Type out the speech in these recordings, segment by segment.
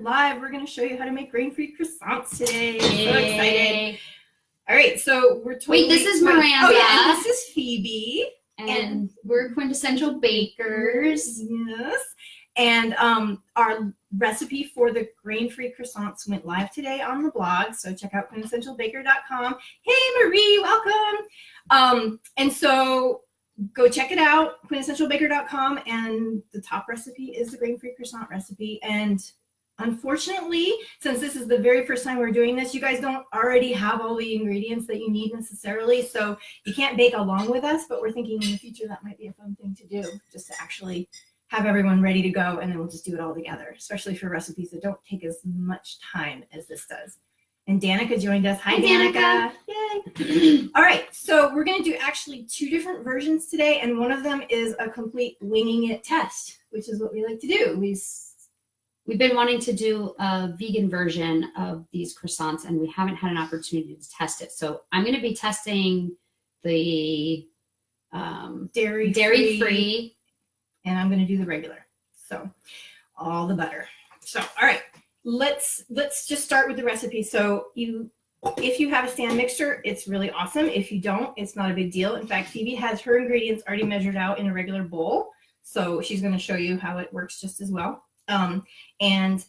live. We're going to show you how to make grain-free croissants today. Yay. So excited. All right, so we're totally... Wait, this is Miranda. Oh, yeah, and this is Phoebe. And we're Quintessential Bakers. Yes. And our recipe for the grain-free croissants went live today on the blog, so check out quintessentialbaker.com. Hey, Marie, welcome. And so go check it out, quintessentialbaker.com, and the top recipe is the grain-free croissant recipe. And unfortunately, since this is the very first time we're doing this, you guys don't already have all the ingredients that you need necessarily, so you can't bake along with us, but we're thinking in the future that might be a fun thing to do, just to actually have everyone ready to go, and then we'll just do it all together, especially for recipes that don't take as much time as this does. And Danica joined us. Hi, Danica. Yay. All right, so we're going to do actually 2 different versions today, and one of them is a complete winging it test, which is what we like to do. We've been wanting to do a vegan version of these croissants, and we haven't had an opportunity to test it. So I'm going to be testing the dairy-free, and I'm going to do the regular. So all the butter. So, all right. Let's just start with the recipe. So if you have a stand mixer, it's really awesome. If you don't, it's not a big deal. In fact, Phoebe has her ingredients already measured out in a regular bowl. So she's going to show you how it works just as well. And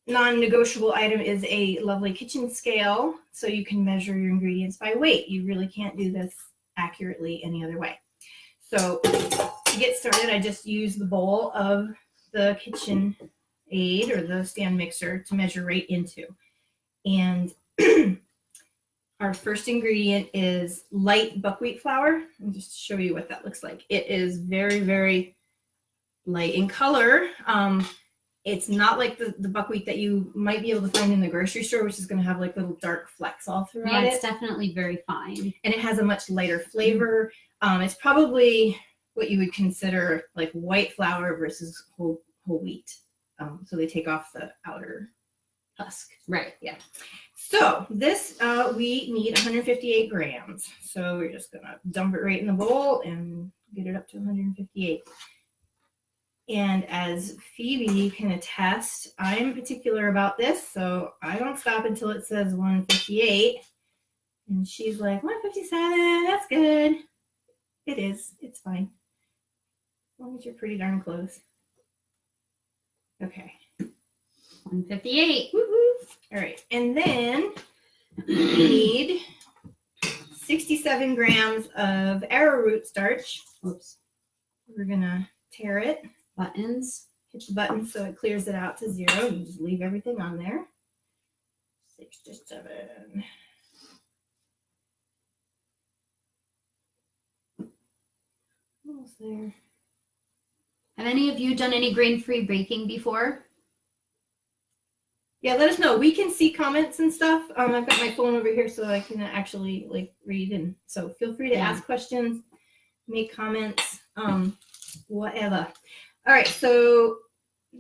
non-negotiable item is a lovely kitchen scale. So you can measure your ingredients by weight. You really can't do this accurately any other way. So to get started, I just use the bowl of the kitchen aid or the stand mixer to measure right into. And our first ingredient is light buckwheat flour. I'll just show you what that looks like. It is very, very light in color. It's not like the buckwheat that you might be able to find in the grocery store, which is going to have like little dark flecks all throughout it. Yeah, it's definitely very fine. And it has a much lighter flavor. It's probably what you would consider like white flour versus whole wheat. So they take off the outer husk. Right. Yeah. So this, we need 158 grams. So we're just going to dump it right in the bowl and get it up to 158. And as Phoebe can attest, I'm particular about this. So I don't stop until it says 158. And she's like, 157, that's good. It is. It's fine. As long as you're pretty darn close. Okay. 158. Woo-hoo. All right. And then we need 67 grams of arrowroot starch. Oops. We're going to tare it. Buttons. Hit the button so it clears it out to 0. You just leave everything on there. 67. Almost there. Have any of you done any grain-free baking before? Yeah, let us know. We can see comments and stuff. I've got my phone over here so I can actually like read, and so feel free to ask questions, make comments, whatever. All right, so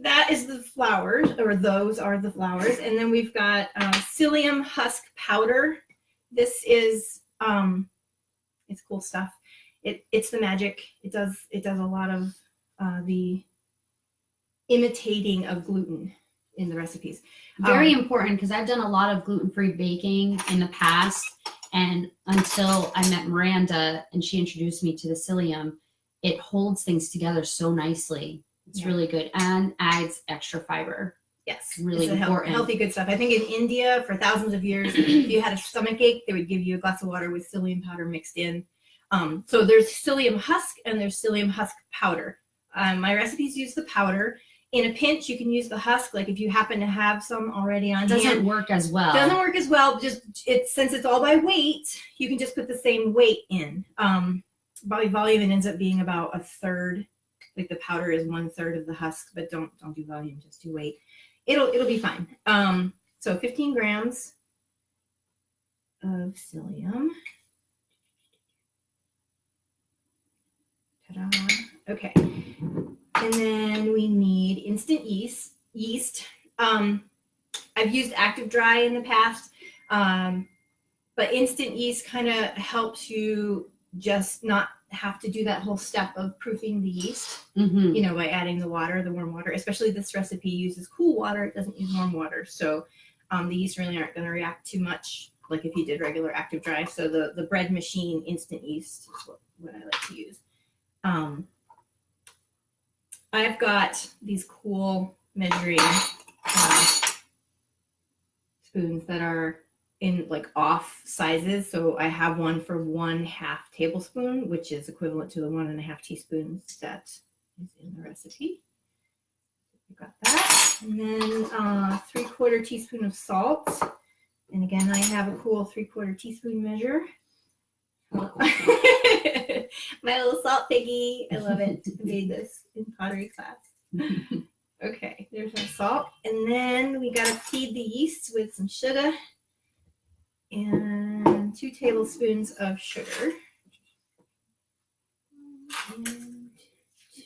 that is the flours, or those are the flours, and then we've got psyllium husk powder. This is it's cool stuff. It's the magic. It does a lot of the imitating of gluten in the recipes. Very important, because I've done a lot of gluten-free baking in the past, and until I met Miranda and she introduced me to the psyllium, it holds things together so nicely. It's really good and adds extra fiber. Yes, really important. Healthy, good stuff. I think in India, for thousands of years, if you had a stomach ache, they would give you a glass of water with psyllium powder mixed in. So there's psyllium husk and there's psyllium husk powder. My recipes use the powder. In a pinch, you can use the husk, like if you happen to have some already on hand. Doesn't work as well. Doesn't work as well. Just since it's all by weight, you can just put the same weight in. By volume, it ends up being about a third. Like the powder is 1/3 of the husk, but don't do volume, just do weight. It'll be fine. So 15 grams of psyllium. Ta-da. Okay. And then we need instant yeast. I've used Active Dry in the past, but instant yeast kind of helps you just not have to do that whole step of proofing the yeast, Mm-hmm. you know, by adding the water, the warm water. Especially this recipe uses cool water. It doesn't use warm water. So the yeast really aren't going to react too much like if you did regular active dry. So the bread machine instant yeast is what I like to use. I've got these cool measuring spoons that are in like off sizes. So I have one for 1/2 tablespoon, which is equivalent to the 1.5 teaspoons that is in the recipe. You got that. And then 3/4 teaspoon of salt. And again, I have a cool 3/4 teaspoon measure. My little salt piggy. I love it. I made this in pottery class. Okay, there's our salt. And then we gotta feed the yeast with some sugar and 2 tablespoons of sugar. And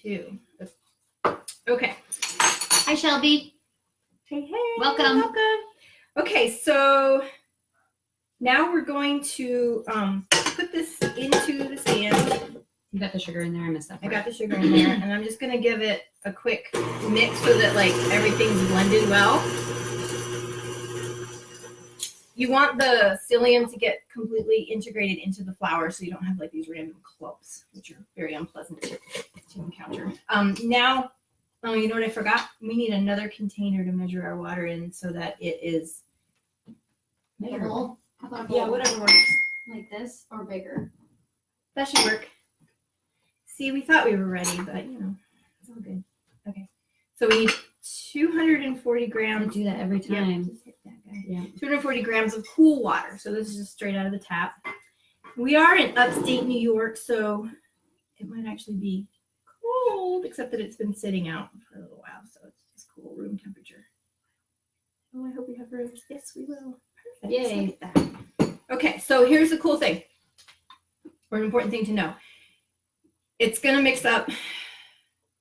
2. Okay. Hi, Shelby. Hey, hey. Welcome. Okay, so now we're going to put this into the stand. You got the sugar in there. I missed that I part. got the sugar in there, and I'm just going to give it a quick mix so that like everything's blended well. You want the psyllium to get completely integrated into the flour so you don't have like these random clumps, which are very unpleasant to encounter. Now, you know what I forgot? We need another container to measure our water in so that it is measurable. How about a bowl? Yeah, whatever works. Like this or bigger? That should work. See, we thought we were ready, but you know, it's all good. Okay. So we need 240 I grams. do that every Yeah, time. just hit that guy. Yeah. 240 grams of cool water. So this is just straight out of the tap. We are in upstate New York, so it might actually be cold, except that it's been sitting out for a little while, so it's just cool room temperature. Oh, I hope we have room. Yes, we will. Perfect. Yay. Look at that. Okay, so here's the cool thing, or an important thing to know. It's going to mix up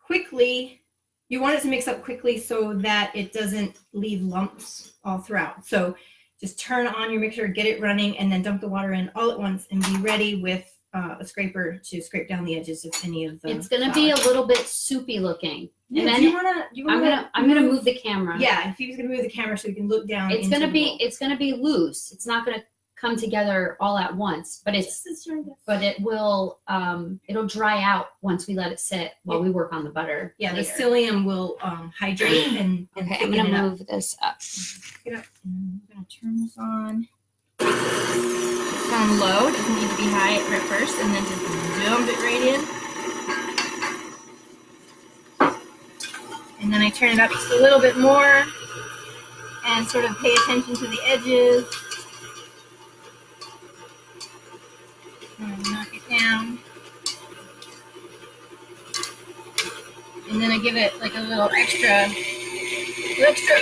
quickly. You want it to mix up quickly so that it doesn't leave lumps all throughout. So just turn on your mixer, get it running, and then dump the water in all at once and be ready with a scraper to scrape down the edges of any of the It's gonna be a little bit soupy looking. Yeah, And then do you wanna I'm gonna move the camera. Yeah, if you're gonna move the camera so you can look down. It's into gonna the be bowl. loose. It's not gonna come together all at once, but it will it'll dry out once we let it sit while we work on the butter. Yeah, the later. psyllium will hydrate and Okay, I'm thicken gonna it up. move this up. Pick it up. And I'm gonna turn this on. It's on low. It doesn't need to be high at first, and then just dump it right in. And then I turn it up just a little bit more, and sort of pay attention to the edges. And knock it down. And then I give it like a little extra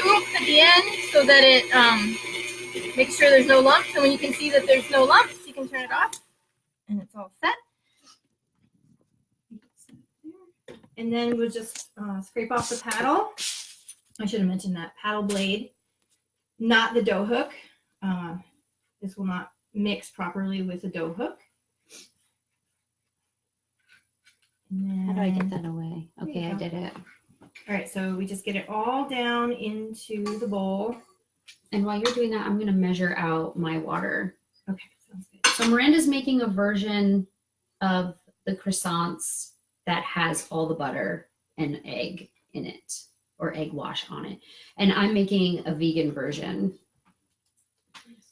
oomph at the end so that it makes sure there's no lumps. And when you can see that there's no lumps, you can turn it off. And it's all set. And then we'll just scrape off the paddle. I should have mentioned that. Paddle blade, not the dough hook. This will not mix properly with the dough hook. How do I get that away? There Okay, you I go. did it. All right, so we just get it all down into the bowl. And while you're doing that, I'm gonna measure out my water. Okay, sounds good. So Miranda's making a version of the croissants that has all the butter and egg in it, or egg wash on it. And I'm making a vegan version.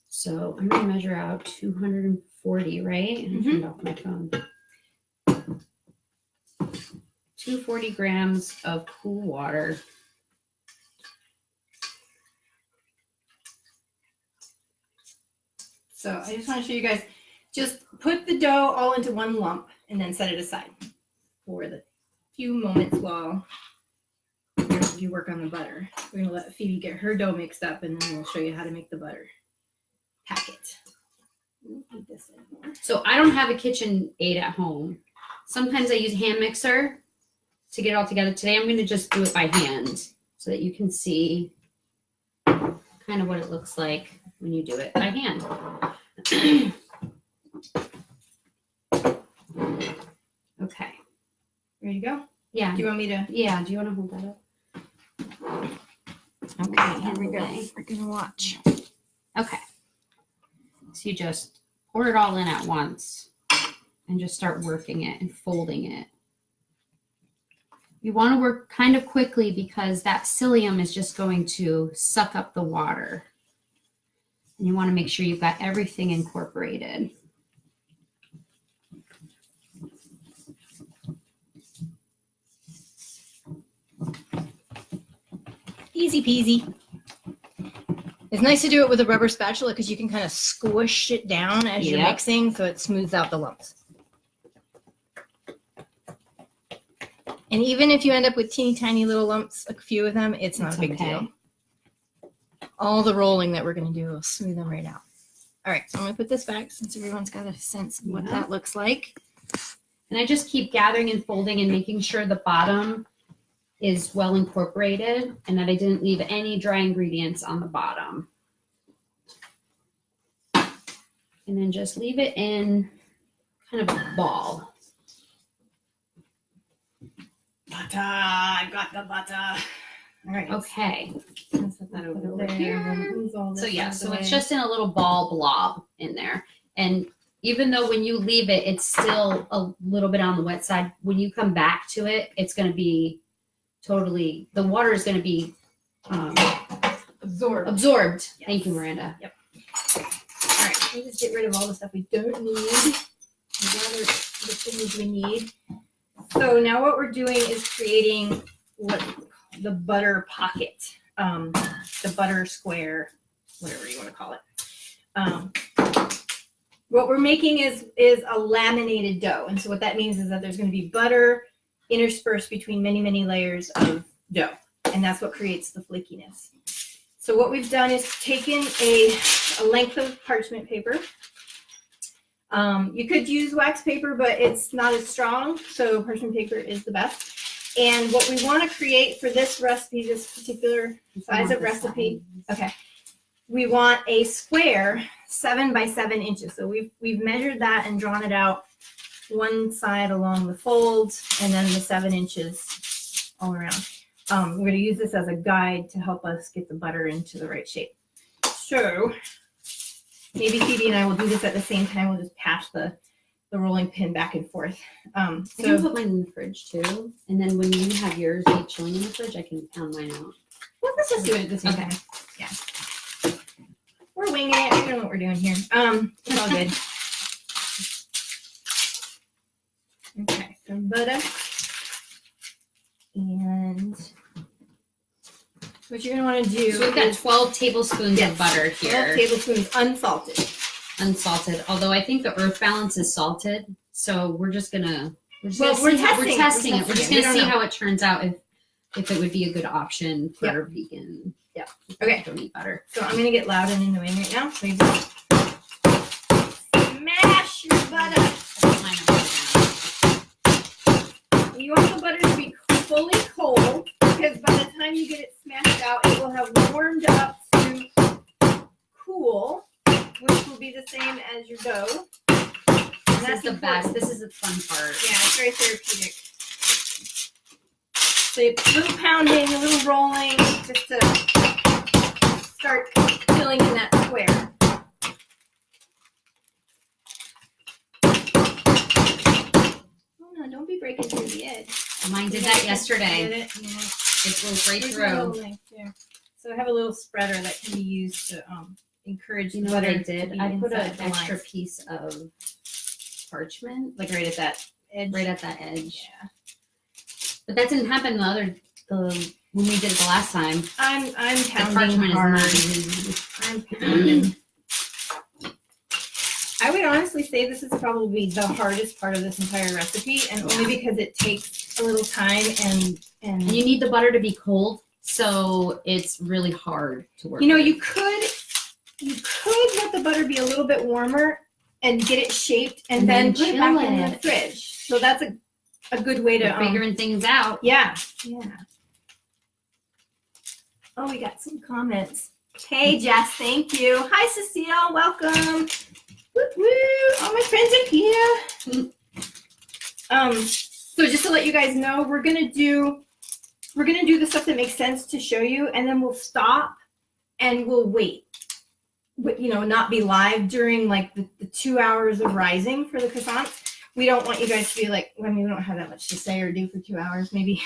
So I'm gonna measure out 240, right? And I turned off my phone. 240 grams of cool water. So I just want to show you guys, just put the dough all into one lump and then set it aside for the few moments while you work on the butter. We're going to let Phoebe get her dough mixed up, and then we'll show you how to make the butter packet. We don't need this anymore. So I don't have a KitchenAid at home. Sometimes I use a hand mixer to get it all together. Today I'm going to just do it by hand so that you can see kind of what it looks like when you do it by hand. Okay. Ready to go? Yeah. Do you want me to? Yeah. Do you want to hold that up? Okay, here we go. Okay. We're gonna watch. Okay. So you just pour it all in at once and just start working it and folding it. You want to work kind of quickly because that psyllium is just going to suck up the water. And you want to make sure you've got everything incorporated. Easy peasy. It's nice to do it with a rubber spatula because you can kind of squish it down as you're Yep. mixing so it smooths out the lumps. And even if you end up with teeny tiny little lumps, a few of them, it's not a big deal. All the rolling that we're going to do will smooth them right out. All right, so I'm going to put this back since everyone's got a sense of what Yeah. that looks like. And I just keep gathering and folding and making sure the bottom is well incorporated and that I didn't leave any dry ingredients on the bottom. And then just leave it in kind of a ball. Butter, I got the butter. All right. Okay. I'll set that over there. So yeah, so it's just in a little ball blob in there. And even though when you leave it, it's still a little bit on the wet side, when you come back to it, it's going to be totally, the water is going to be absorbed. absorbed. Yes. Thank you, Miranda. Yep. All right, let me just get rid of all the stuff we don't need. The things we need. So now what we're doing is creating what the butter pocket, the butter square, whatever you want to call it. What we're making is a laminated dough, and so what that means is that there's going to be butter interspersed between many, many layers of dough, and that's what creates the flakiness. So what we've done is taken a length of parchment paper. You could use wax paper, but it's not as strong, so parchment paper is the best. And what we want to create for this recipe, this particular size of recipe, okay, we want a square 7 by 7 inches. So we've measured that and drawn it out one side along the fold, and then the 7 inches all around. We're going to use this as a guide to help us get the butter into the right shape. So maybe Phoebe and I will do this at the same time. We'll just pass the rolling pin back and forth. I can put mine in the fridge too. And then when you have yours be chilling in the fridge, I can pound mine out. Well, let's just do it at the same time. Yeah. We're winging it. We don't know what we're doing here. It's all good. Okay, some butter. And what you're going to want to do So we've got is 12 tablespoons of butter 12 here, tablespoons unsalted. unsalted. Although I think the earth balance is salted, so we're just gonna we're testing it. We're just gonna see how it turns out if it would be a good option for vegan. Yeah. Okay. Don't eat butter. So I'm gonna get loud and annoying right now. So you just smash your butter. You want the butter to be fully cold because by the time you get it smashed out, it will have warmed up to cool, which will be the same as your dough. This is the best. This is the fun part. Yeah, it's very therapeutic. So a little pounding, a little rolling, just to start filling in that square. Oh no, don't be breaking through the edge. Mine did that Did yesterday. it? Yeah. It goes right Here's my little through. length there. So I have a little spreader that can be used to encourage You the know what butter I did? to be I put an inside the extra lines. piece of parchment, like right at that edge. right at that edge. Yeah. But that didn't happen when we did it the last time. I'm The pounding parchment hard. is I'm pounding. I would honestly say this is probably the hardest part of this entire recipe, and only because it takes a little time and and you need the butter to be cold, so it's really hard to work. you know, with. you could let the butter be a little bit warmer and get it shaped and, And then then put it back chill in the it. fridge. So that's a good way to We're figuring things out. yeah. Oh, we got some comments. Hey, Jess, thank you. Hi, Cecile, welcome. Woo woo! All my friends are here. So just to let you guys know, we're gonna do the stuff that makes sense to show you, and then we'll stop and we'll wait. But, you know, not be live during like the 2 hours of rising for the croissants. We don't want you guys to be like, I mean, we don't have that much to say or do for 2 hours. Maybe,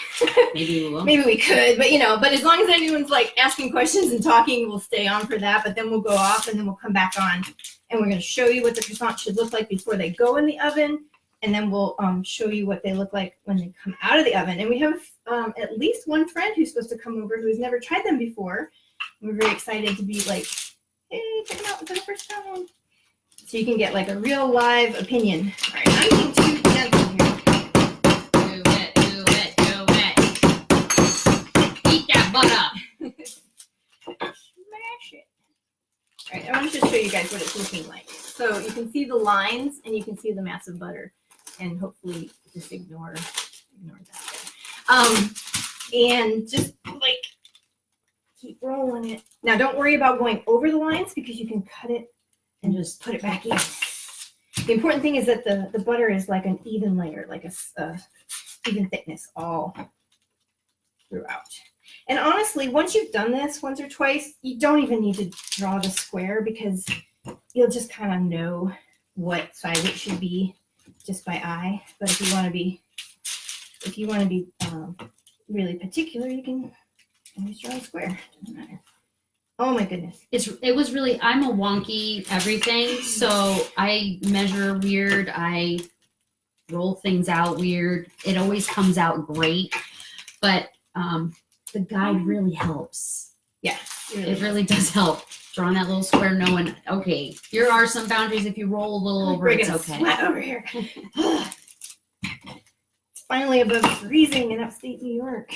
Maybe we will. maybe we could, but you know, but as long as anyone's like asking questions and talking, we'll stay on for that. But then we'll go off and then we'll come back on, and we're going to show you what the croissants should look like before they go in the oven, and then we'll show you what they look like when they come out of the oven. And we have at least one friend who's supposed to come over who's never tried them before. We're very excited to be like, hey, check them out for the first time. So you can get like a real live opinion. All right, I'm being too gentle here. Do it. Eat that butter. Smash it. All right, I want to just show you guys what it's looking like. So you can see the lines and you can see the massive butter, and hopefully just ignore that. And just like keep rolling it. Now don't worry about going over the lines because you can cut it and just put it back in. The important thing is that the butter is like an even layer, like a even thickness all throughout. And honestly, once you've done this once or twice, you don't even need to draw the square because you'll just kind of know what size it should be just by eye. But if you want to be really particular, you can always draw a square. Doesn't matter. Oh my goodness. It was really, I'm a wonky everything, so I measure weird, I roll things out weird. It always comes out great, but the guide really helps. Yeah, it really does help. Drawing that little square, knowing, okay, here are some boundaries. If you roll a little over, it's okay. Sweat over here. It's finally above freezing in upstate New York.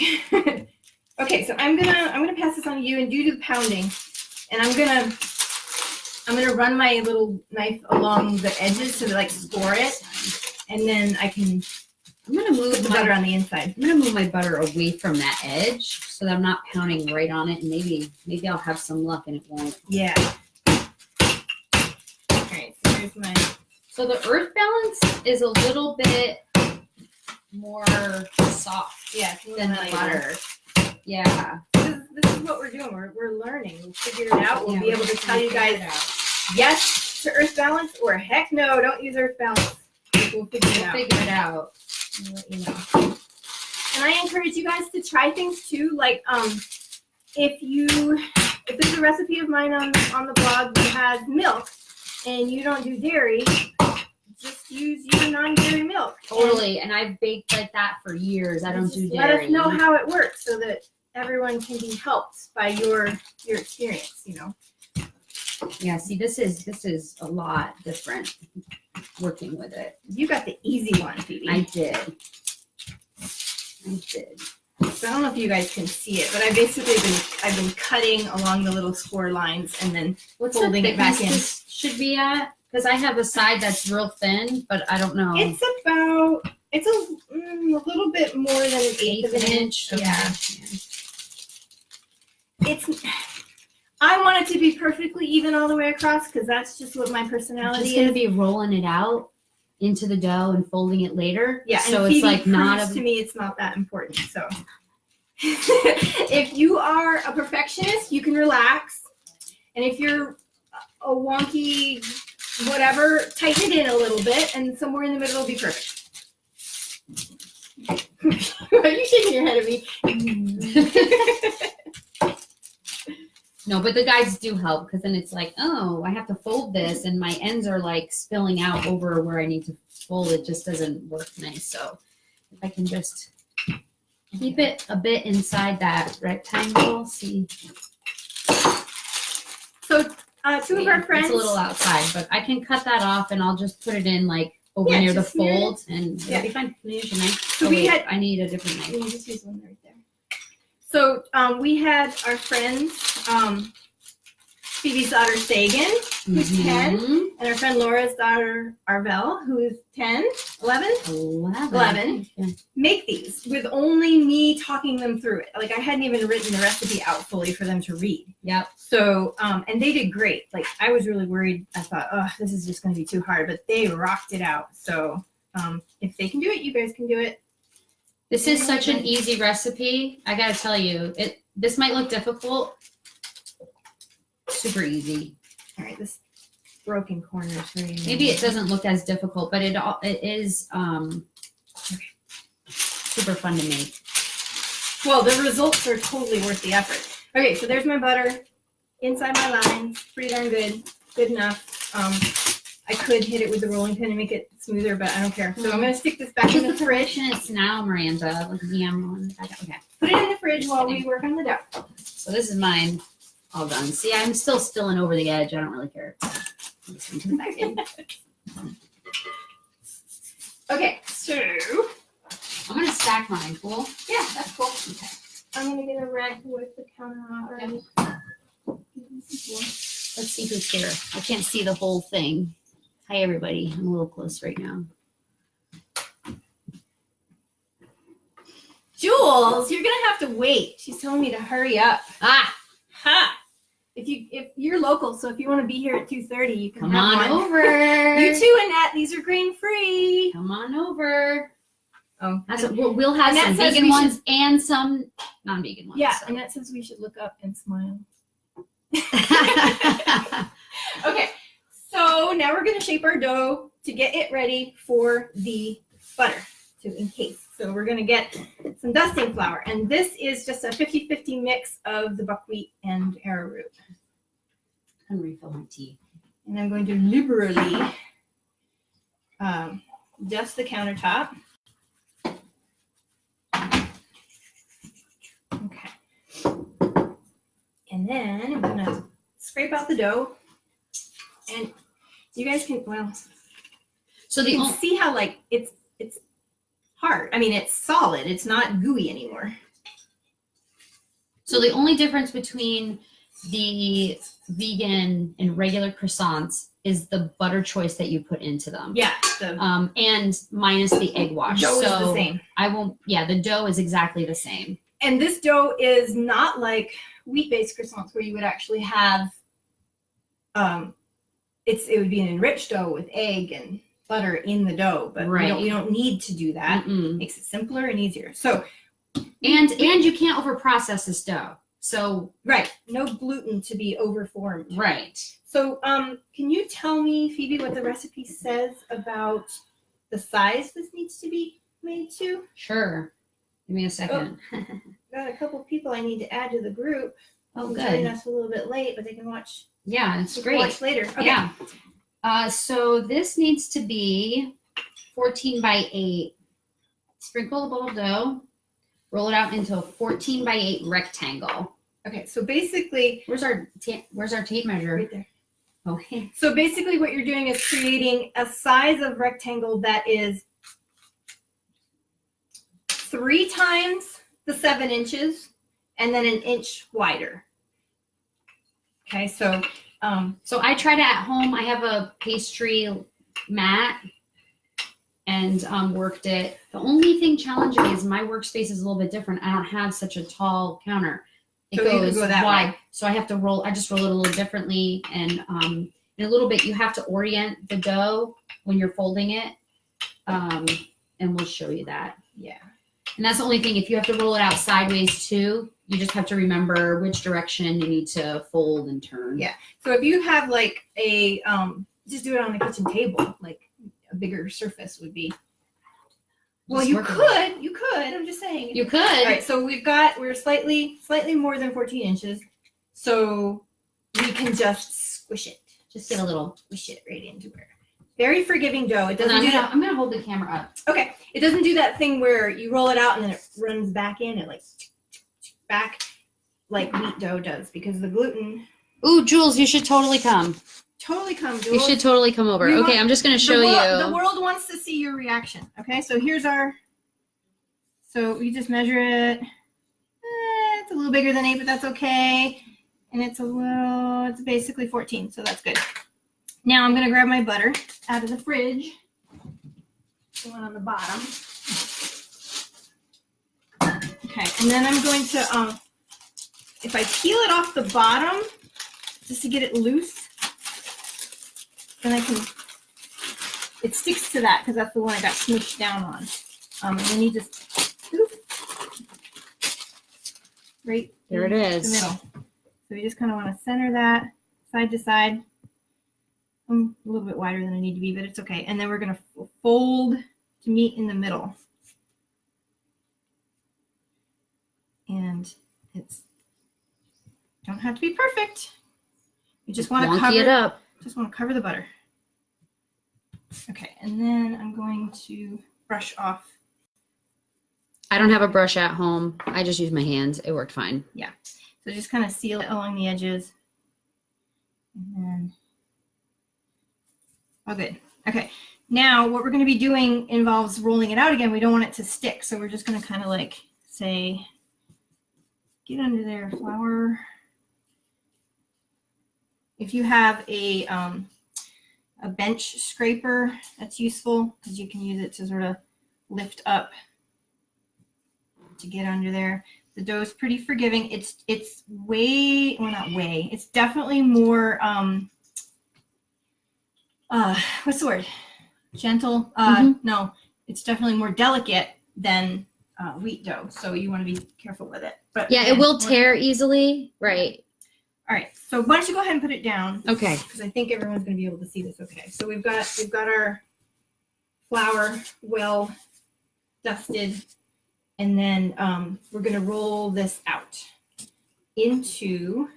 Okay, so I'm gonna pass this on to you and do the pounding, and I'm gonna run my little knife along the edges to like score it, and then I'm gonna move the butter on the inside. I'm gonna move my butter away from that edge so that I'm not pounding right on it, and maybe I'll have some luck and it won't. Yeah. All right, so here's my. So the earth balance is a little bit more soft, Yeah, than the butter. Yeah. This is what we're doing. We're learning. We'll figure it out. We'll be able to tell you guys yes to earth balance or heck no, don't use earth balance. We'll figure it out. I'll let you know. And I encourage you guys to try things too. Like if there's a recipe of mine on the blog that has milk and you don't do dairy, just use your non-dairy milk. Totally. And I've baked like that for years. I don't do dairy. Let us know how it works so that everyone can be helped by your experience, you know. Yeah, see, this is a lot different working with it. You got the easy one, Phoebe. I did. So I don't know if you guys can see it, but I've been cutting along the little score lines and then folding it back in. This should be at? Because I have a side that's real thin, but I don't know. It's a little bit more than an eighth of an inch. Okay. Yeah. I want it to be perfectly even all the way across because that's just what my I'm personality just gonna is. be rolling it out into the dough and folding it later. Yeah, so and it's like not to me, it's not that important. So if you are a perfectionist, you can relax, and if you're a wonky whatever, tighten it in a little bit, and somewhere in the middle will be perfect. Are you shaking your head at me? No, but the guides do help because then it's like, oh, I have to fold this and my ends are like spilling out over where I need to fold. It just doesn't work nice. So if I can just keep it a bit inside that rectangle, see. So two of our friends. It's a little outside, but I can cut that off and I'll just put it in like over near the fold and it'll be fine. Can you use your knife? So I need a different knife. You can just use one right there. So we had our friends, Phoebe's daughter Sagan, who's 10, and our friend Laura's daughter Arvel, who is 10, 11, Yeah. make these with only me talking them through it. Like I hadn't even written the recipe out fully for them to read. Yep. So, and they did great. Like I was really worried. I thought, oh, this is just going to be too hard, but they rocked it out. So if they can do it, you guys can do it. This is such an easy recipe. I gotta tell you, this might look difficult. Super easy. All right, this broken corner is very Maybe it doesn't look as difficult, but it is super fun to make. Well, the results are totally worth the effort. Okay, so there's my butter inside my lines. Pretty darn good. Good enough. I could hit it with the rolling pin and make it smoother, but I don't care. So I'm going to stick this back in the fridge. It's now, Miranda. Like okay. Put it in the fridge while we work on the dough. So this is mine all done. See, I'm still spilling over the edge. I don't really care. Just into the back end. Okay, so I'm going to stack mine. Cool? yeah, that's cool. Okay. I'm going to get a rag to wipe the counter off. Okay. Let's see who's here. I can't see the whole thing. Hi, everybody. I'm a little close right now. Jules, you're going to have to wait. She's telling me to hurry up. Ah! Ha! If you're local, so if you want to be here at 2:30, you can Come have on one. over. You too, Annette. These are grain free. Come on over. Oh, We'll have Annette some says vegan we ones and some non-vegan ones. yeah, so. Annette says we should look up and smile. Okay, so now we're going to shape our dough to get it ready for the butter to encase. So we're going to get some dusting flour, and this is just a 50-50 mix of the buckwheat and arrowroot. I'm gonna refill my tea. And I'm going to liberally dust the countertop. Okay. And then I'm going to scrape out the dough. And you guys can, well, So you can see how like it's hard. I mean, it's solid. It's not gooey anymore. So the only difference between the vegan and regular croissants is the butter choice that you put into them. Yeah. The And minus the egg wash. dough so is the same. The dough is exactly the same. And this dough is not like wheat-based croissants where you would actually have, it would be an enriched dough with egg and butter in the dough, but Right. we don't need to do that. Mm-mm. Makes it simpler and easier. So, And you can't overprocess this dough. So right, no gluten to be overformed. right. So, can you tell me, Phoebe, what the recipe says about the size this needs to be made to? Sure. Give me a second. Got a couple people I need to add to the group. Oh, Who good. joined us a little bit late, but they can watch. Yeah, it's they can great. Watch later. Okay. Yeah. So this needs to be 14 by 8. Sprinkle a little dough. Roll it out into a 14 by 8 rectangle. Okay. So basically, Where's our tape measure? right there. Oh, So basically, what you're doing is creating a size of rectangle that is 3 times the 7 inches, and then an inch wider. Okay. So. So I tried it at home. I have a pastry mat and worked it. The only thing challenging is my workspace is a little bit different. I don't have such a tall counter. It So you goes could go that wide. way. So I have to roll. I just roll it a little differently. And in a little bit, you have to orient the dough when you're folding it. And we'll show you that. Yeah. And that's the only thing. If you have to roll it out sideways too, you just have to remember which direction you need to fold and turn. Yeah. So if you have like a, just do it on the kitchen table, like a bigger surface would be. Well, Just you work could. You could. I'm just saying. You could. All right. So we're slightly more than 14 inches. So we can just squish it. Just get a little. Squish it right into where. Very forgiving dough. It doesn't do that. I'm gonna hold the camera up. Okay. It doesn't do that thing where you roll it out and then it runs back in and like back like wheat dough does, because the gluten Ooh, Jules, you should totally come. totally comes. You should totally come over. We Okay, want- I'm just gonna show The you. world wants to see your reaction. Okay, so here's so we just measure it. It's a little bigger than 8, but that's okay. And it's basically 14, so that's good. Now I'm gonna grab my butter out of the fridge. The one on the bottom. Okay, and then I'm going to, if I peel it off the bottom, just to get it loose, then I can it sticks to that because that's the one I got smooshed down on. And then you just, oof, right There it in is. the middle. So you just kind of want to center that side to side. I'm a little bit wider than I need to be, but it's okay. And then we're going to fold to meet in the middle. And it's don't have to be perfect. You just want to cover it up. Just want to cover the butter. Okay, and then I'm going to brush off. I don't have a brush at home. I just use my hands. It worked fine. So just kind of seal it along the edges. And then, oh good. Okay, now what we're going to be doing involves rolling it out again. We don't want it to stick, so we're just going to kind of like say, get under there, flour. If you have a bench scraper, that's useful because you can use it to sort of lift up to get under there. The dough is pretty forgiving. It's way, well, not way. It's definitely more what's the word? Gentle. No, it's definitely more delicate than wheat dough. So you want to be careful with it. But Yeah, again, it will tear easily. Right. All right. So why don't you go ahead and put it down? Okay. Because I think everyone's going to be able to see this okay. So we've got our flour well dusted, and then we're going to roll this out into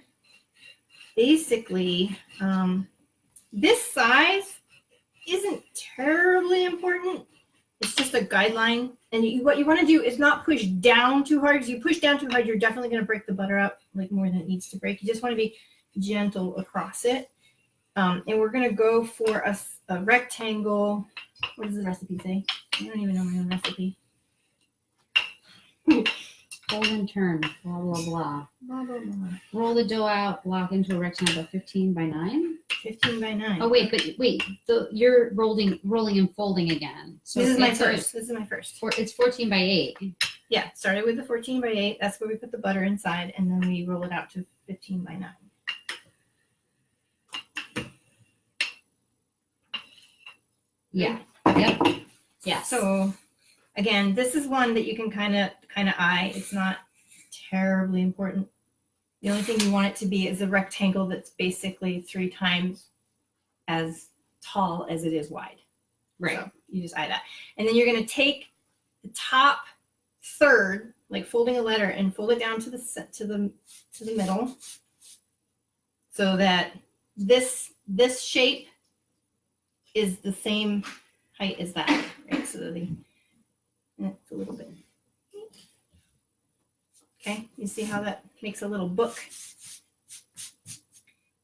basically this size isn't terribly important. It's just a guideline. And what you want to do is not push down too hard, because you push down too hard, you're definitely going to break the butter up like more than it needs to break. You just want to be gentle across it. And we're going to go for a rectangle. What does the recipe say? I don't even know my own recipe. Fold and turn. Blah, blah, blah. Blah, blah, blah. Roll the dough out. Block into a rectangle 15 by 9. 15 by 9. Oh, wait. You're rolling and folding again. So This is my it's first. This is my first. It's 14 by 8. Yeah, started with the 14 by 8. That's where we put the butter inside, and then we roll it out to 15 by 9. Yeah. Yep. Yeah. So again, this is one that you can kind of eye. It's not terribly important. The only thing you want it to be is a rectangle that's basically 3 times as tall as it is wide. Right. So you just eye that. And then you're going to take the top third, like folding a letter, and fold it down to the middle, so that this shape is the same height as that, right? So it's a little bit. Okay, you see how that makes a little book?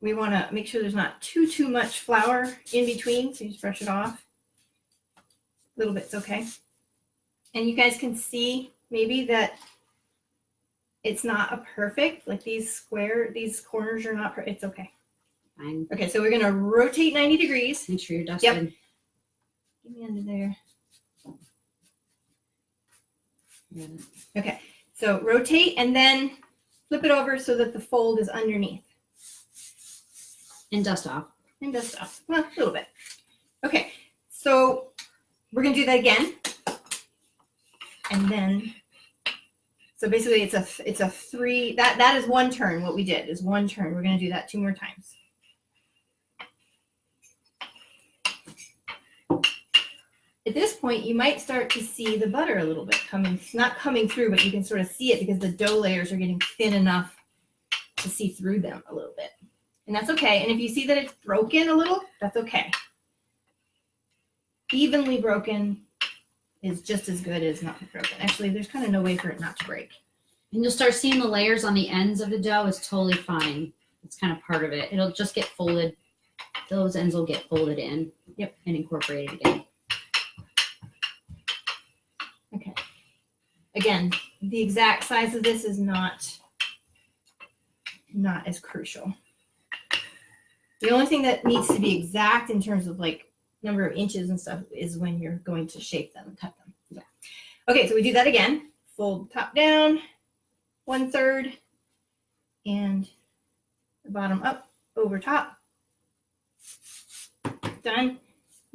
We want to make sure there's not too much flour in between, so you just brush it off. A little bit's okay. And you guys can see maybe that it's not a perfect, like these corners are not, it's okay. Fine. Okay, so we're going to rotate 90 degrees. Make sure you're dusted. Yep. Get me under there. Yeah. Okay, so rotate and then flip it over so that the fold is underneath. And dust off. And dust off. Well, a little bit. Okay, so we're going to do that again. And then, so basically it's a 3, that is 1 turn. What we did is 1 turn. We're going to do that 2 more times. At this point, you might start to see the butter a little bit coming, not coming through, but you can sort of see it because the dough layers are getting thin enough to see through them a little bit. And that's okay. And if you see that it's broken a little, that's okay. Evenly broken is just as good as not broken. Actually, there's kind of no way for it not to break. And you'll start seeing the layers on the ends of the dough. It's totally fine. It's kind of part of it. It'll just get folded. Those ends will get folded in. Yep. And incorporated again. Okay. Again, the exact size of this is not as crucial. The only thing that needs to be exact in terms of like number of inches and stuff is when you're going to shape them and cut them. Yeah. Okay, so we do that again. Fold top down, 1/3, and the bottom up over top. Done.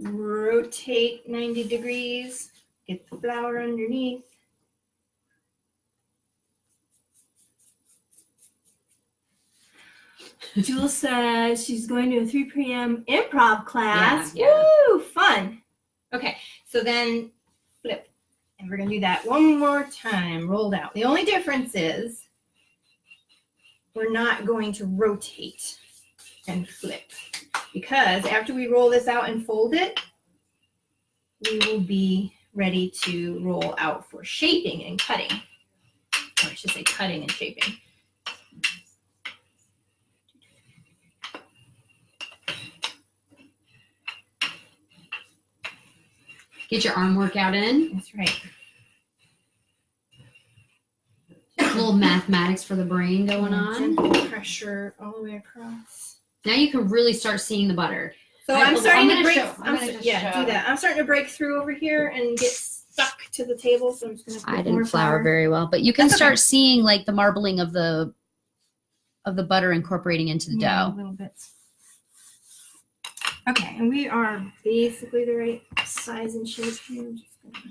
rotate 90 degrees, get the flour underneath. Jules says she's going to a 3 p.m. improv class. Yeah. Woo, fun. Okay, so then flip. And we're going to do that one more time, rolled out. The only difference is we're not going to rotate and flip, because after we roll this out and fold it, we will be ready to roll out for shaping and cutting. Or I should say cutting and shaping. Get your arm workout in. That's right. A little mathematics for the brain going on. Gentle pressure all the way across. Now you can really start seeing the butter. So I'm I'm starting to break. I'm gonna just Yeah, show. do that. I'm starting to break through over here and get stuck to the table. So I'm just gonna. Put I more didn't flour very well, but you can That's start okay. seeing like the marbling of the butter incorporating into the Yeah, dough. a little bit. Okay, and we are basically the right size and shape here. I'm just gonna...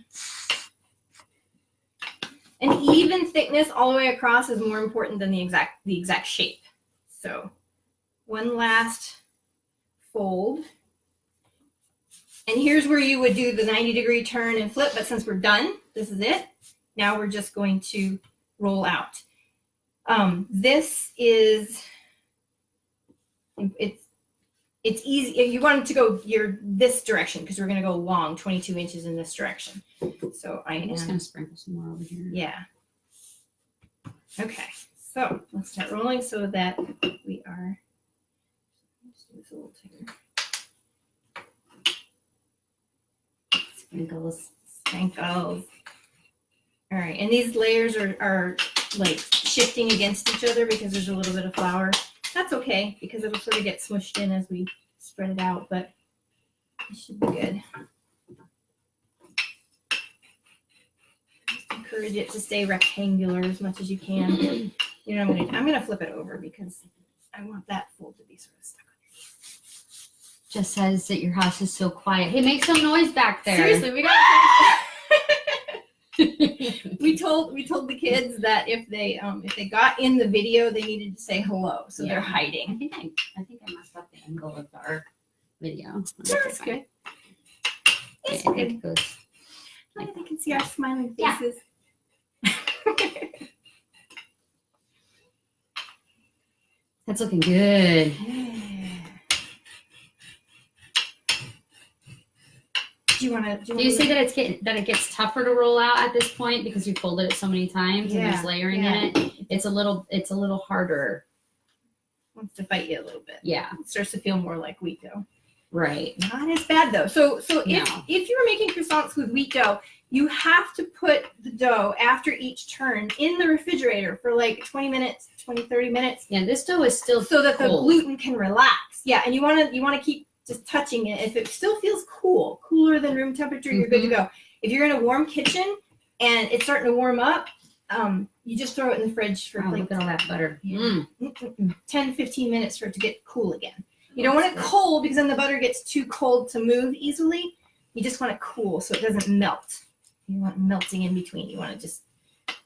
An even thickness all the way across is more important than the exact shape. So one last fold. And here's where you would do the 90-degree turn and flip, but since we're done, this is it. Now we're just going to roll out. This is, it's easy if you want it to go this direction, because we're going to go long 22 inches in this direction. So I'm just gonna sprinkle some more over here. yeah. Okay, so let's start rolling so that we are. Let's do this a little tighter. Sprinkles. Sprinkles. All right, and these layers are like shifting against each other because there's a little bit of flour. That's okay, because it'll sort of get smushed in as we spread it out, but it should be good. Just encourage it to stay rectangular as much as you can. You know what I'm gonna flip it over because I want that fold to be sort of stuck underneath. Just says that your house is so quiet. Hey, make some noise back there. Seriously, we got. We told the kids that if they got in the video, they needed to say hello, so Yeah. they're hiding. I think I messed up the angle of our video. That's good. I It's think good. it goes. They can see our smiling Yeah. faces. That's looking good. Do you want Do you see that it gets tougher to roll out at this point because you folded it so many times and Yeah, there's layering yeah. in it? It's a little harder. Wants to fight you a little bit. Yeah, It starts to feel more like wheat dough. right. Not as bad though. So No. if you were making croissants with wheat dough, you have to put the dough after each turn in the refrigerator for like 20 minutes, 30 minutes, Yeah, this dough is still so that the cold. gluten can relax. Yeah, and you want to keep just touching it. If it still feels cooler than room temperature, you're good to go. If you're in a warm kitchen and it's starting to warm up, you just throw it in the fridge for Oh, like look at all that butter. Yeah. 10, 15 minutes for it to get cool again. You don't want it cold because then the butter gets too cold to move easily. You just want it cool so it doesn't melt. You want melting in between. You want it just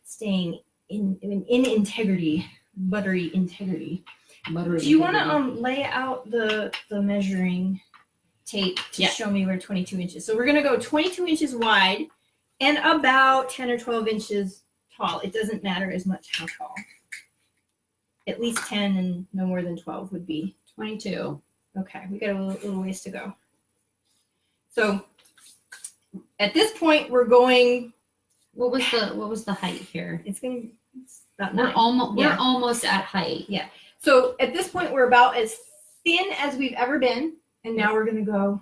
staying in integrity, buttery integrity. Butter. Do you want to lay out the measuring tape to Yeah. show me where 22 inches? So we're going to go 22 inches wide and about 10 or 12 inches tall. It doesn't matter as much how tall. At least 10 and no more than 12 would be 22. okay. We got a little ways to go. So at this point, we're going. What was the height here? It's about We're 9. almost at height. So at this point, we're about as thin as we've ever been, and now we're gonna go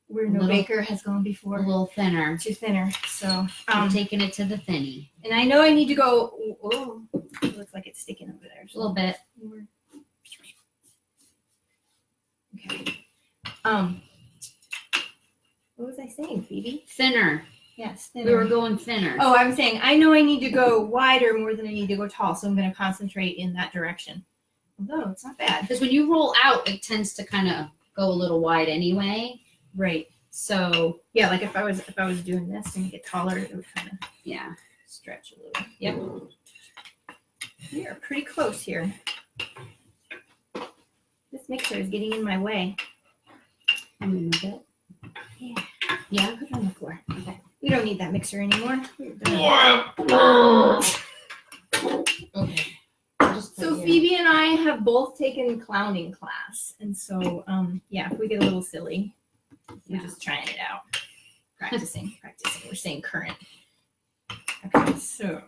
where no Little- baker has gone A before, little thinner. to thinner. So I'm taking it to the thinny. and I know I need to go. Oh, it looks like it's sticking over there. A little bit. Okay. What was I saying, Phoebe? Thinner. Yes, We thinner. were going thinner. Oh, I'm saying I know I need to go wider more than I need to go tall, so I'm going to concentrate in that direction. Although it's not bad. Because when you roll out, it tends to kind of go a little wide anyway. Right. So Yeah, like if I was doing this and get taller, it would kind of yeah. stretch a little. Yep. We are pretty close here. This mixer is getting in my way. Let me move it. Yeah. Yeah. Put it on the floor. Okay. We don't need that mixer anymore. We're done. Okay. I'll just put So it here. Phoebe and I have both taken clowning class, and so yeah, if we get a little silly, we're Yeah. just trying it out, practicing. We're staying current. Okay, so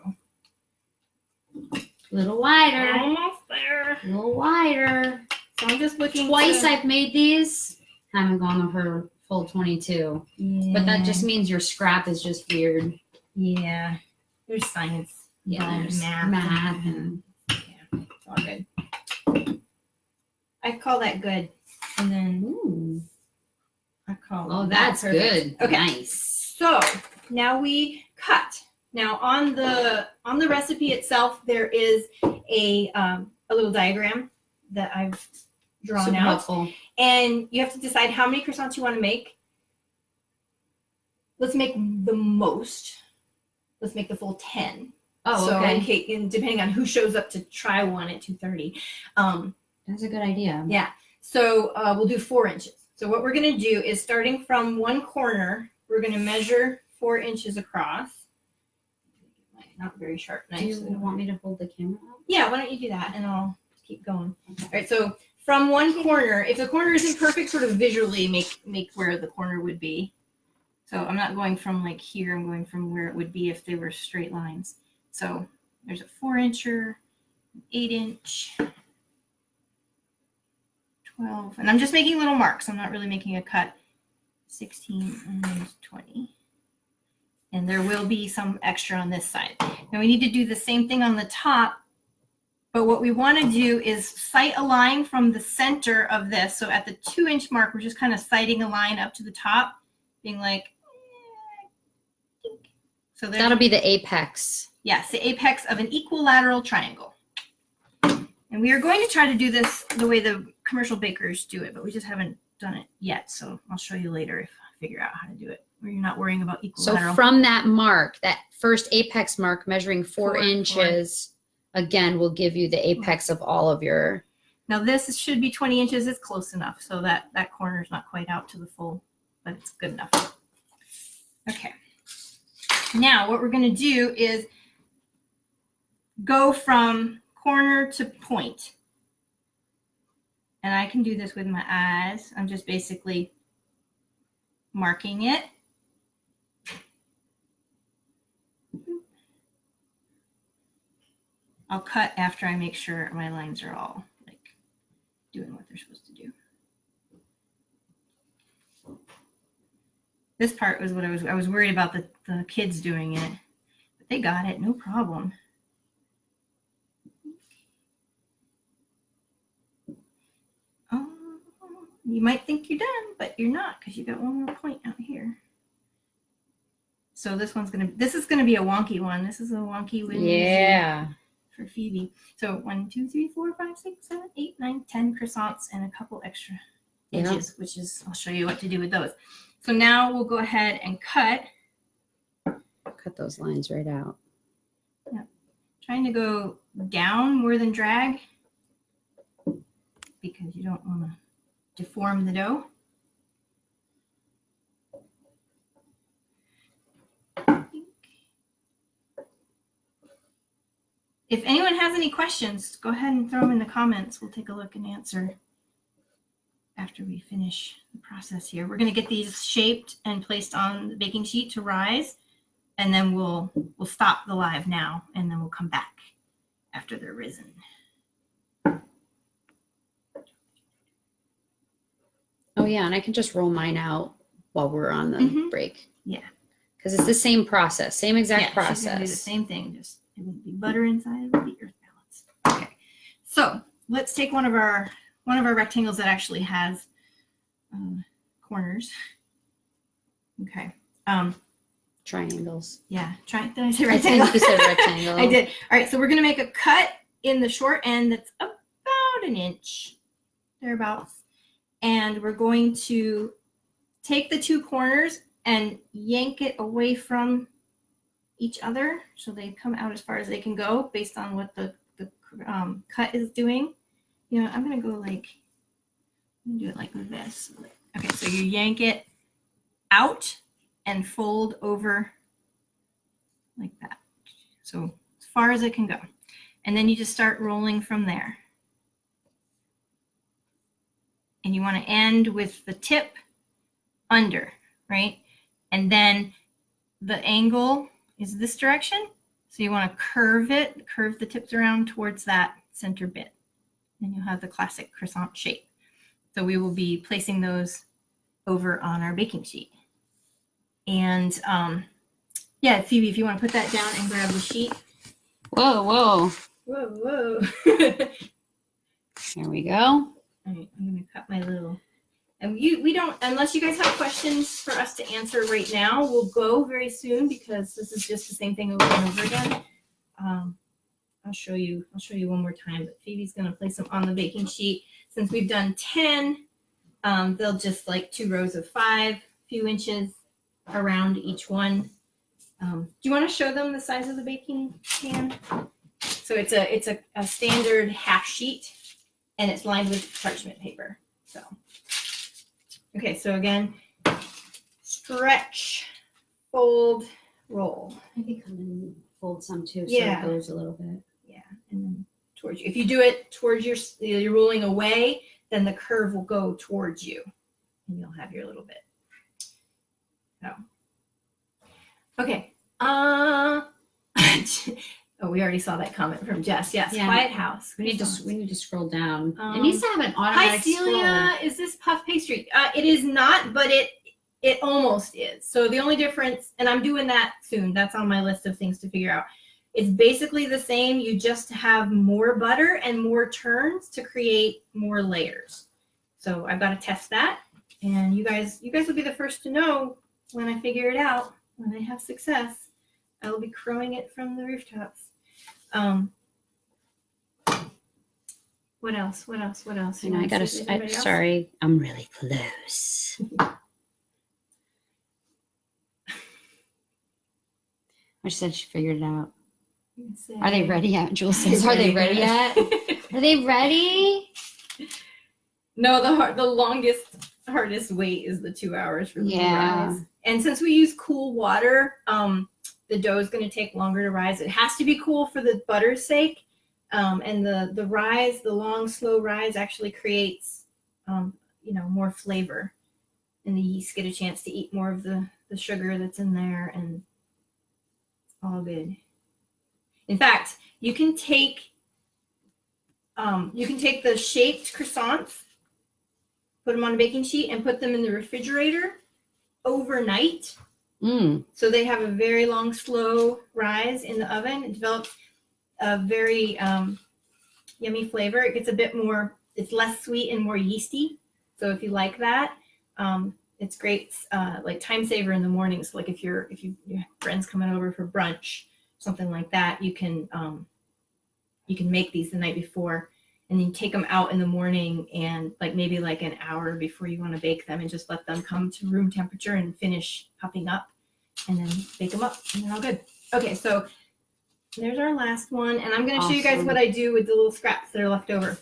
Little wider. almost there. A little wider. So I'm just looking. Twice I've made these. Haven't gone over full 22. Yeah. But that just means your scrap is just weird. Yeah. There's science. Yeah, involved, there's math and yeah, it's all good. I call that good, and then ooh. I call. Oh, that that's perfect. good. Okay. Nice. So now we cut. Now on the recipe itself, there is a little diagram that I've drawn Super out, helpful. and you have to decide how many croissants you want to make. Let's make the most. Let's make the full 10. Oh, so okay. and depending on who shows up to try one at 2:30. That's a good idea. Yeah. So we'll do 4 inches. So what we're going to do is starting from one corner, we're going to measure 4 inches across. Not very sharp knife. Do you so- want me to hold the camera up? Yeah, why don't you do that and I'll keep going. All right, so from one corner, if the corner isn't perfect, sort of visually make where the corner would be. So I'm not going from like here, I'm going from where it would be if they were straight lines. So there's a 4-incher, 8-inch, 12, and I'm just making little marks. I'm not really making a cut. 16 and 20. And there will be some extra on this side. Now we need to do the same thing on the top, but what we want to do is sight a line from the center of this. So at the 2-inch mark, we're just kind of sighting a line up to the top, being like, so That'll be the apex. yes, the apex of an equilateral triangle. And we are going to try to do this the way the commercial bakers do it, but we just haven't done it yet. So I'll show you later if I figure out how to do it, where you're not worrying about equilateral. So from that mark, that first apex mark measuring 4 inches, again, will give you the apex of all of your. Now this should be 20 inches. It's close enough. So that corner is not quite out to the full, but it's good enough. Okay. Now what we're going to do is go from corner to point. And I can do this with my eyes. I'm just basically marking it. I'll cut after I make sure my lines are all like doing what they're supposed to do. This part was what I was worried about the kids doing it, but they got it, no problem. Oh, you might think you're done, but you're not because you got one more point out here. So this is gonna be a wonky one. This is a wonky one. Yeah. For Phoebe. So 1, 2, 3, 4, 5, 6, 7, 8, 9, 10 croissants and a couple extra inches, which is, I'll show you what to do with those. So now we'll go ahead and cut. Cut those lines right out. Yep. Trying to go down more than drag because you don't want to deform the dough. If anyone has any questions, go ahead and throw them in the comments. We'll take a look and answer after we finish the process here. We're going to get these shaped and placed on the baking sheet to rise, and then we'll stop the live now, and then we'll come back after they're risen. Oh yeah, and I can just roll mine out while we're on the break. Yeah. Because it's the same process, same exact process. She's gonna do the same thing, just it won't be butter inside, it'll be earth balance. Okay, so let's take one of our rectangles that actually has corners. Okay. Triangles. Yeah. Did I say I rectangle? think you said rectangle. I did. All right. So we're gonna make a cut in the short end that's about an inch, thereabouts, and we're going to take the two corners and yank it away from each other so they come out as far as they can go based on what the cut is doing. You know, I'm gonna go like, I'm gonna do it like this. Okay, so you yank it out and fold over like that. So as far as it can go. And then you just start rolling from there. And you want to end with the tip under, right? And then the angle is this direction. So you want to curve the tips around towards that center bit. And you'll have the classic croissant shape. So we will be placing those over on our baking sheet. And yeah, Phoebe, if you want to put that down and grab the sheet. Whoa, whoa. Whoa, whoa. There we go. All right, I'm going to cut my little, and we don't, unless you guys have questions for us to answer right now, we'll go very soon because this is just the same thing over and over again. I'll show you one more time, but Phoebe's going to place them on the baking sheet. Since we've done 10, they'll just like 2 rows of 5, few inches around each one. Do you want to show them the size of the baking pan? So it's a standard half sheet, and it's lined with parchment paper. So, okay, so again, stretch, fold, roll. Maybe come and fold some too, so Yeah. it goes a little bit. Yeah, and then towards you. If you do it towards you're rolling away, then the curve will go towards you, and you'll have your little bit. So, okay. Oh, we already saw that comment from Jess. Yes, Yeah. Quiet House. We need to scroll down. Um, It needs to have an Hi, automatic Celia. Is this puff pastry? It is not, but it almost is. So the only difference, and I'm doing that soon. That's on my list of things to figure out. It's basically the same. You just have more butter and more turns to create more layers. So I've got to test that, and you guys will be the first to know when I figure it out. When I have success, I will be crowing it from the rooftops. What else? You know, sorry, I'm really close. I said she figured it out. Are they ready yet? Jules says, are they ready yet? Are they ready? No, the longest, hardest wait is the 2 hours for the rise. And since we use cool water, the dough is going to take longer to rise. It has to be cool for the butter's sake. And the rise, the long, slow rise actually creates, more flavor. And the yeast get a chance to eat more of the sugar that's in there, and it's all good. In fact, you can take the shaped croissants, put them on a baking sheet, and put them in the refrigerator overnight. So they have a very long, slow rise in the oven. It develops a very yummy flavor. It gets a bit more, it's less sweet and more yeasty. So if you like that, it's great, like time saver in the mornings. Like if you have friends coming over for brunch, something like that, you can make these the night before, and then take them out in the morning, and maybe an hour before you want to bake them, and just let them come to room temperature and finish puffing up, and then bake them up, and they're all good. Okay, so there's our last one, and I'm going to show you guys what I do with the little scraps that are left over.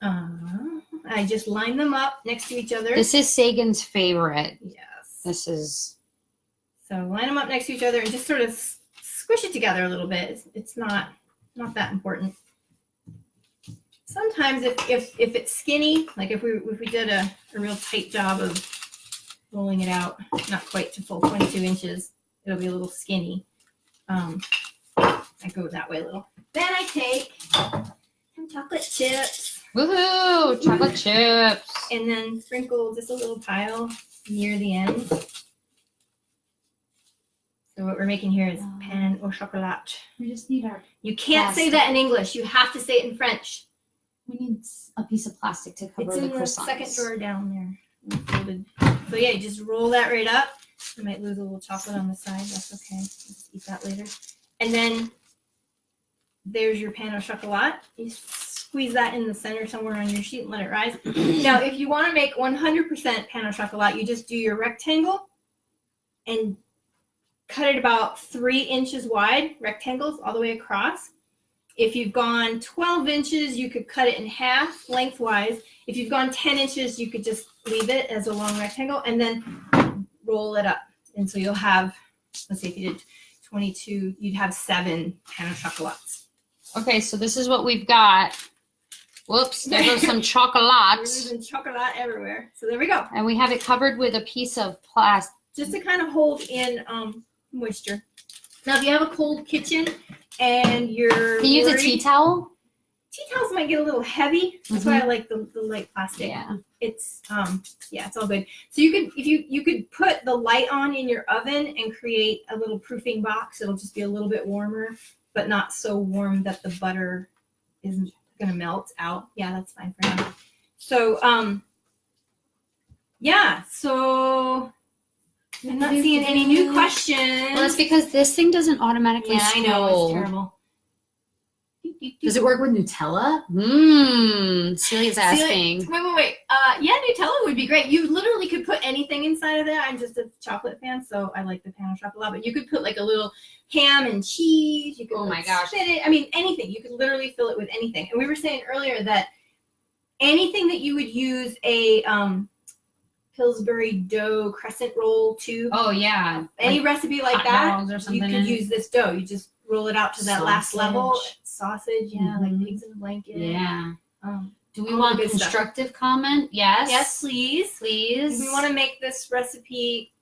I just line them up next to each other. This is Sagan's favorite. Yes. This is. So line them up next to each other and just sort of squish it together a little bit. It's not that important. Sometimes if it's skinny, like if we did a real tight job of rolling it out, not quite to full 22 inches, it'll be a little skinny. I go that way a little. Then I take some chocolate chips. Woohoo! Chocolate chips. And then sprinkle just a little pile near the end. So what we're making here is pain au chocolat. We just need our. You can't say that in English. You have to say it in French. We need a piece of plastic to cover It's the in the croissants. second drawer down there. Folded. So yeah, you just roll that right up. I might lose a little chocolate on the side. That's okay. Just eat that later. And then there's your pain au chocolat. You squeeze that in the center somewhere on your sheet and let it rise. Now, if you want to make 100% pan au chocolat, you just do your rectangle and cut it about 3 inches wide, rectangles all the way across. If you've gone 12 inches, you could cut it in half lengthwise. If you've gone 10 inches, you could just leave it as a long rectangle and then roll it up. And so you'll have, let's say if you did 22, you'd have 7 pan au chocolats. Okay, so this is what we've got. Whoops, there goes some chocolates. There's chocolate everywhere. So there we go. And we have it covered with a piece of plastic. Just to kind of hold in moisture. Now, if you have a cold kitchen and you're Can you use a tea towel? Tea towels might get a little heavy. That's why I like the light plastic. Yeah. It's yeah, it's all good. So you could, if you could put the light on in your oven and create a little proofing box. It'll just be a little bit warmer, but not so warm that the butter isn't gonna melt out. Yeah, that's fine for now. So yeah, so I'm not seeing any new questions. Well, that's because this thing doesn't automatically Yeah, I know, scroll. it's terrible. Does it work with Nutella? Celia's asking. Wait. Yeah, Nutella would be great. You literally could put anything inside of there. I'm just a chocolate fan, so I like the pan au chocolat. But you could put like a little ham and cheese. You could Oh my gosh. spit it. I mean, anything. You could literally fill it with anything. And we were saying earlier that anything that you would use a Pillsbury dough crescent roll to, Oh yeah. any recipe like hot that, dogs or you something could in. use this dough. You just roll it out to that last level. Sausage, yeah, like Mhm. pigs in a blanket. Yeah. Do we all want the good stuff. constructive comment? Yes. Yes, please. Please. We want to make this recipe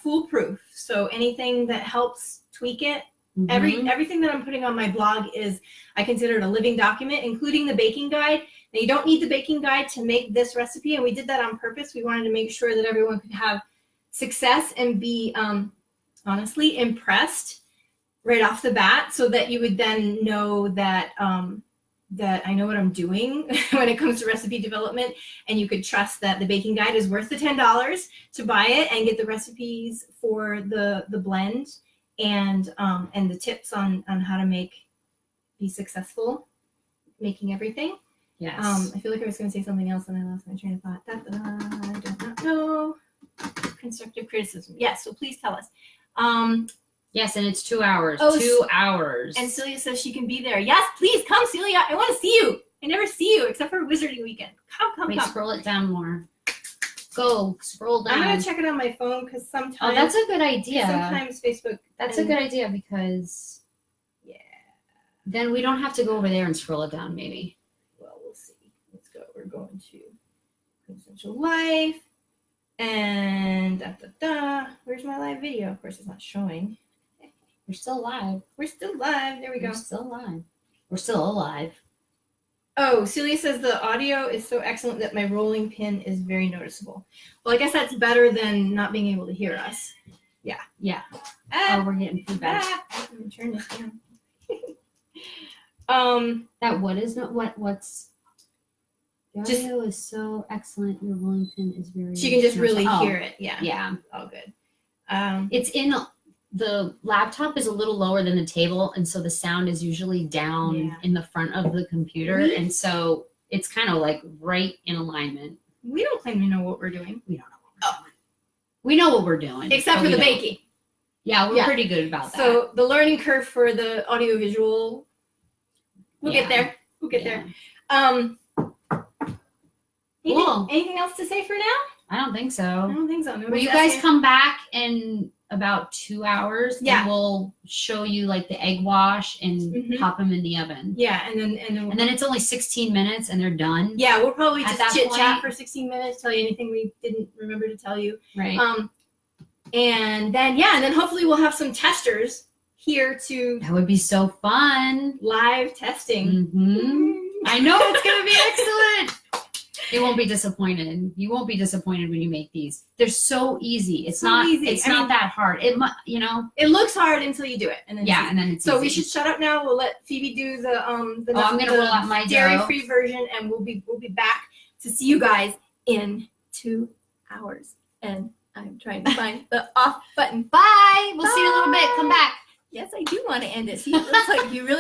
foolproof. So anything that helps tweak it, Mhm. everything that I'm putting on my blog is, I consider it a living document, including the baking guide. Now, you don't need the baking guide to make this recipe, and we did that on purpose. We wanted to make sure that everyone could have success and be honestly impressed right off the bat, so that you would then know that that I know what I'm doing when it comes to recipe development, and you could trust that the baking guide is worth the $10 to buy it and get the recipes for the blend and the tips on how to be successful making everything. Yes. I feel like I was going to say something else and I lost my train of thought. I do not know. Constructive criticism. Yes, so please tell us. Yes, and it's 2 hours. Oh, 2 hours. And Celia says she can be there. Yes, please come, Celia. I want to see you. I never see you except for Wizarding Weekend. Come. Wait, scroll it down more. Go, scroll down. I'm going to check it on my phone because sometimes. Oh, that's a good idea. Sometimes Facebook. That's a good idea because then we don't have to go over there and scroll it down, maybe. Well, we'll see. Let's go. We're going to Quintessential Life. And where's my live video? Of course, it's not showing. We're still live. We're still live. There we go. We're still live. We're still alive. Oh, Celia says the audio is so excellent that my rolling pin is very noticeable. Well, I guess that's better than not being able to hear us. Yeah. Ah, Oh, we're getting feedback. Let me turn this down. That what is not what's the Just- audio is so excellent. Your rolling pin is very. She can just really noticeable. hear it. Yeah. Yeah. All good. It's in the laptop is a little lower than the table, and so the sound is usually down Yeah. in the front of the computer, We- and so it's kind of like right in alignment. We don't claim to know what we're doing. We don't know what we're doing. We know what we're doing, Except but for we the don't. baking. Yeah, we're Yeah. pretty good about that. So the learning curve for the audiovisual, we'll get Yeah. there. We'll get Yeah. there. Cool. Anything else to say for now? I don't think I so. don't think so. Will Nobody's you guys asking. come back in about 2 hours? Yeah. And we'll show you like the egg wash and Mhm. pop them in the oven. Yeah, and then And then it's only 16 minutes and they're done. yeah, we'll probably At just that chit chat point- for 16 minutes, tell you anything we didn't remember to tell you. Right. And then hopefully we'll have some testers here to That would be so fun. live testing. hmm I know it's gonna be excellent. You won't be disappointed. You won't be disappointed when you make these. They're so easy. It's So not. easy. It's I not mean- that hard. It you know. It looks hard until you do it, and then it's Yeah, easy. and then it's So we easy. should shut up now. We'll let Phoebe do the I'm gonna roll out my dough. dairy-free version, and we'll be back to see you guys in 2 hours. And I'm trying to find the off button. Bye. We'll see you in a little bit. Come back. Yes, I do want to end it. See, it looks like you really